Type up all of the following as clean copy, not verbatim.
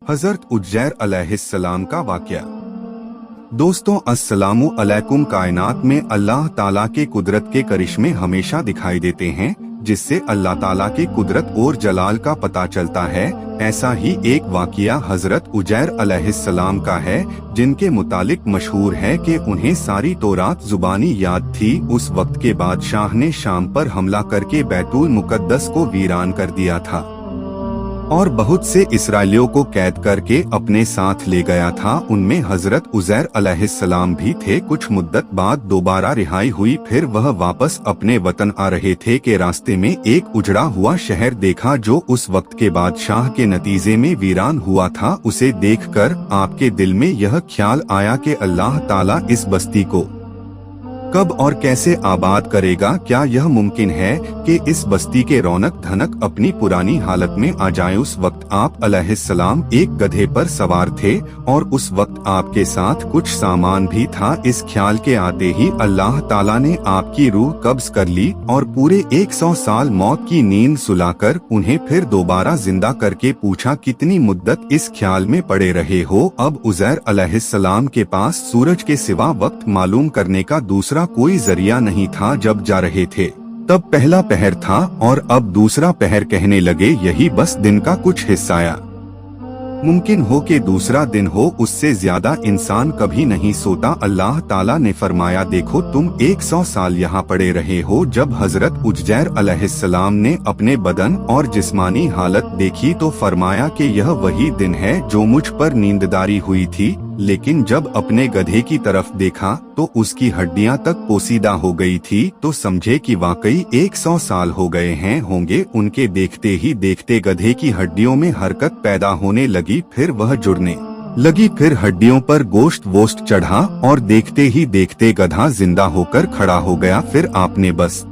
हजरत उज्जैर अलैहिस्सलाम का वाक़या। दोस्तों अस्सलामु अलैकुम। कायनात में अल्लाह ताला के कुदरत के करिश्मे हमेशा दिखाई देते हैं, जिससे अल्लाह ताला की कुदरत और जलाल का पता चलता है। ऐसा ही एक वाक़या हजरत उज्जैर अलैहिस्सलाम का है, जिनके मुतालिक मशहूर है कि उन्हें सारी तौरात जुबानी याद थी। उस वक्त के बादशाह ने शाम पर हमला करके बैतुल मुकद्दस को वीरान कर दिया था और बहुत से इसराइलियों को कैद करके अपने साथ ले गया था। उनमें हजरत उज़ैर अलैहिस्सलाम भी थे। कुछ मुद्दत बाद दोबारा रिहाई हुई। फिर वह वापस अपने वतन आ रहे थे कि रास्ते में एक उजड़ा हुआ शहर देखा, जो उस वक्त के बादशाह के नतीजे में वीरान हुआ था। उसे देखकर आपके दिल में यह ख्याल आया कि अल्लाह ताला इस बस्ती को कब और कैसे आबाद करेगा। क्या यह मुमकिन है कि इस बस्ती के रौनक धनक अपनी पुरानी हालत में आ जाए। उस वक्त आप अलैहिस्सलाम एक गधे पर सवार थे और उस वक्त आपके साथ कुछ सामान भी था। इस ख्याल के आते ही अल्लाह ताला ने आपकी रूह कब्ज कर ली और पूरे 100 साल मौत की नींद सुलाकर उन्हें फिर दोबारा जिंदा करके पूछा, कितनी मुद्दत इस ख्याल में पड़े रहे हो। अब उज़ैर अलैहिस्सलाम के पास सूरज के सिवा वक्त मालूम करने का दूसरा कोई जरिया नहीं था। जब जा रहे थे तब पहला पहर था और अब दूसरा पहर कहने लगे, यही बस दिन का कुछ हिस्सा। मुमकिन हो कि दूसरा दिन हो, उससे ज्यादा इंसान कभी नहीं सोता। अल्लाह ताला ने फरमाया, देखो तुम 100 साल यहाँ पड़े रहे हो। जब हजरत उज्जैर अलैहिस्सलाम ने अपने बदन और जिस्मानी हालत देखी तो फरमाया कि यह वही दिन है जो मुझ पर नींददारी हुई थी। लेकिन जब अपने गधे की तरफ देखा तो उसकी हड्डियां तक पोसीदा हो गई थी, तो समझे कि वाकई 100 साल हो गए हैं होंगे। उनके देखते ही देखते गधे की हड्डियों में हरकत पैदा होने लगी, फिर वह जुड़ने लगी, फिर हड्डियों पर गोश्त वोश्त चढ़ा और देखते ही देखते गधा जिंदा होकर खड़ा हो गया। फिर आपने बस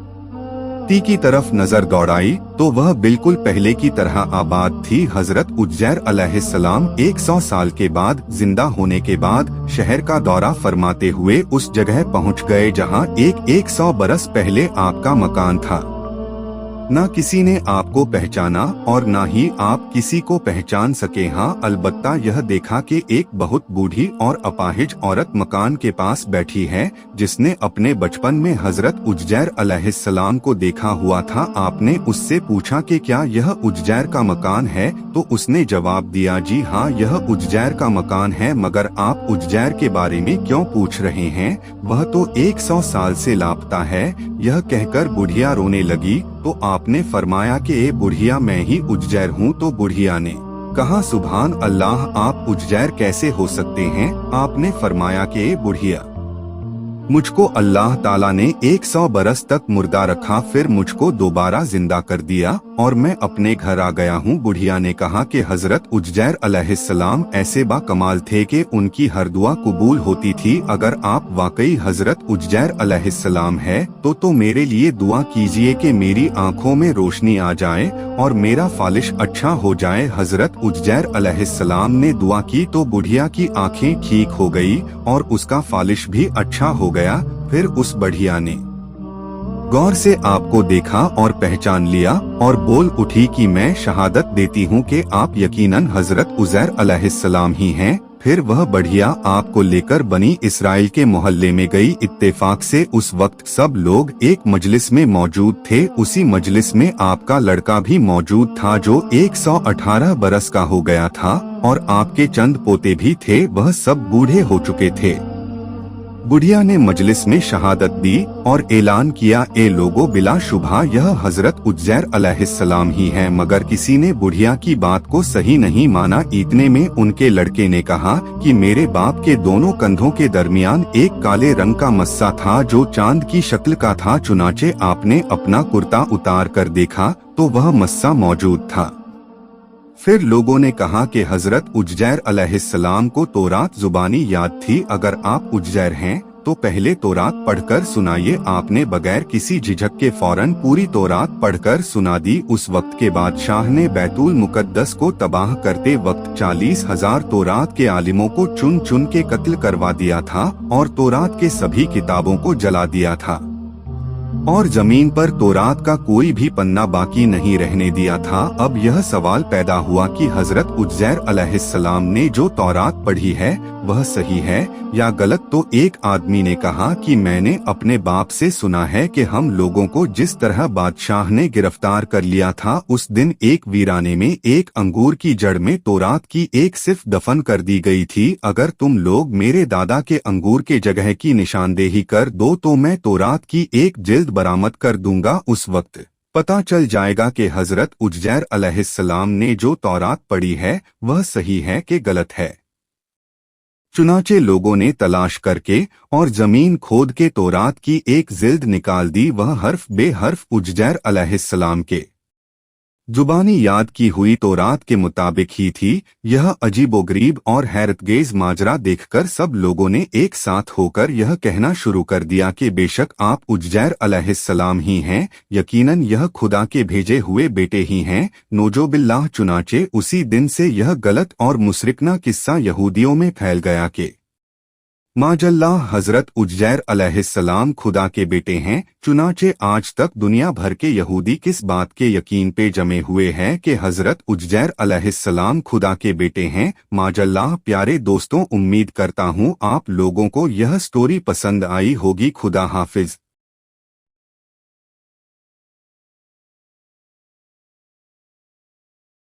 ती की तरफ नजर दौड़ाई तो वह बिल्कुल पहले की तरह आबाद थी। हजरत उज्जैर अलैहिस्सलाम 100 साल के बाद जिंदा होने के बाद शहर का दौरा फरमाते हुए उस जगह पहुंच गए जहां 100 बरस पहले आपका मकान था। न किसी ने आपको पहचाना और न ही आप किसी को पहचान सके। हाँ, अलबत्ता यह देखा कि एक बहुत बूढ़ी और अपाहिज औरत मकान के पास बैठी है, जिसने अपने बचपन में हजरत उज्जैर अलैहिस्सलाम को देखा हुआ था। आपने उससे पूछा कि क्या यह उज्जैर का मकान है, तो उसने जवाब दिया, जी हाँ यह उज्जैर का मकान है, मगर आप उज्जैर के बारे में क्यों पूछ रहे हैं, वह तो 100 साल से लापता है। यह कहकर बुढ़िया रोने लगी तो आपने फरमाया कि ए बुढ़िया, मैं ही उज्जैर हूँ। तो बुढ़िया ने कहा, सुभान अल्लाह, आप उज्जैर कैसे हो सकते हैं। आपने फरमाया कि ए बुढ़िया, मुझको अल्लाह ताला ने 100 बरस तक मुर्दा रखा, फिर मुझको दोबारा जिंदा कर दिया और मैं अपने घर आ गया हूँ। बुढ़िया ने कहा कि हजरत उज्जैर अलैहिस्सलाम ऐसे बाकमाल थे कि उनकी हर दुआ कबूल होती थी। अगर आप वाकई हजरत उज्जैर अलैहिस्सलाम है तो मेरे लिए दुआ कीजिए कि मेरी आंखों में रोशनी आ जाए और मेरा फालिश अच्छा हो जाए। हजरत उज्जैर अलैहिस्सलाम ने दुआ की तो बुढ़िया की आंखें ठीक हो गई और उसका फालिश भी अच्छा हो गया। फिर उस बढ़िया ने गौर से आपको देखा और पहचान लिया और बोल उठी कि मैं शहादत देती हूँ कि आप यकीनन हजरत उज़ैर अलैहिस्सलाम ही हैं। फिर वह बढ़िया आपको लेकर बनी इसराइल के मोहल्ले में गई। इत्तेफाक से उस वक्त सब लोग एक मजलिस में मौजूद थे। उसी मजलिस में आपका लड़का भी मौजूद था, जो 118 बरस का हो गया था, और आपके चंद पोते भी थे, वह सब बूढ़े हो चुके थे। बुढ़िया ने मजलिस में शहादत दी और ऐलान किया, ए लोगो, बिला शुबहा यह हजरत उज्जैर अलैहिस्सलाम ही हैं। मगर किसी ने बुढ़िया की बात को सही नहीं माना। इतने में उनके लड़के ने कहा कि मेरे बाप के दोनों कंधों के दरमियान एक काले रंग का मस्सा था जो चांद की शक्ल का था। चुनाचे आपने अपना कुर्ता उतार कर देखा तो वह मस्सा मौजूद था। फिर लोगों ने कहा कि हजरत उज्जैर अलैहिस्सलाम को तौरात जुबानी याद थी। अगर आप उज्जैर हैं तो पहले तौरात पढ़कर सुनाइए। आपने बगैर किसी झिझक के फौरन पूरी तौरात पढ़कर सुना दी। उस वक्त के बादशाह ने बैतुल मुकद्दस को तबाह करते वक्त 40,000 तौरात के आलिमों को चुन चुन के कत्ल करवा दिया था और तौरात के सभी किताबों को जला दिया था। और जमीन पर तौरात का कोई भी पन्ना बाकी नहीं रहने दिया था। अब यह सवाल पैदा हुआ कि हजरत उज़ैर अलैहिस्सलाम ने जो तौरात पढ़ी है वह सही है या गलत। तो एक आदमी ने कहा कि मैंने अपने बाप से सुना है कि हम लोगों को जिस तरह बादशाह ने गिरफ्तार कर लिया था, उस दिन एक वीराने में एक अंगूर की जड़ में तौरात की एक सिर्फ दफन कर दी गई थी। अगर तुम लोग मेरे दादा के अंगूर के जगह की निशानदेही कर दो तो मैं तौरात की एक जिल्द बरामद कर दूंगा। उस वक्त पता चल जाएगा कि हजरत उज़ैर अलैहिस्सलाम ने जो तौरात पढ़ी है वह सही है कि गलत है। चुनाचे लोगों ने तलाश करके और जमीन खोद के तौरात की एक जिल्द निकाल दी। वह हर्फ बे हर्फ उज़ैर अलैहिस्सलाम के जुबानी याद की हुई तौरात के मुताबिक ही थी। यह अजीबोगरीब और हैरतगेज माजरा देखकर सब लोगों ने एक साथ होकर यह कहना शुरू कर दिया कि बेशक आप उज़ैर अलैहिस्सलाम ही हैं, यकीनन यह खुदा के भेजे हुए बेटे ही हैं। नौजोबिल्लाह। चुनाचे उसी दिन से यह गलत और मुशरिकना किस्सा यहूदियों में फैल गया कि माजल्लाह हजरत उज़ैर अलैहिस्सलाम खुदा के बेटे हैं। चुनाचे आज तक दुनिया भर के यहूदी किस बात के यकीन पे जमे हुए हैं कि हजरत उज़ैर अलैहिस्सलाम खुदा के बेटे हैं। माजल्लाह। प्यारे दोस्तों, उम्मीद करता हूँ आप लोगों को यह स्टोरी पसंद आई होगी। खुदा हाफिज।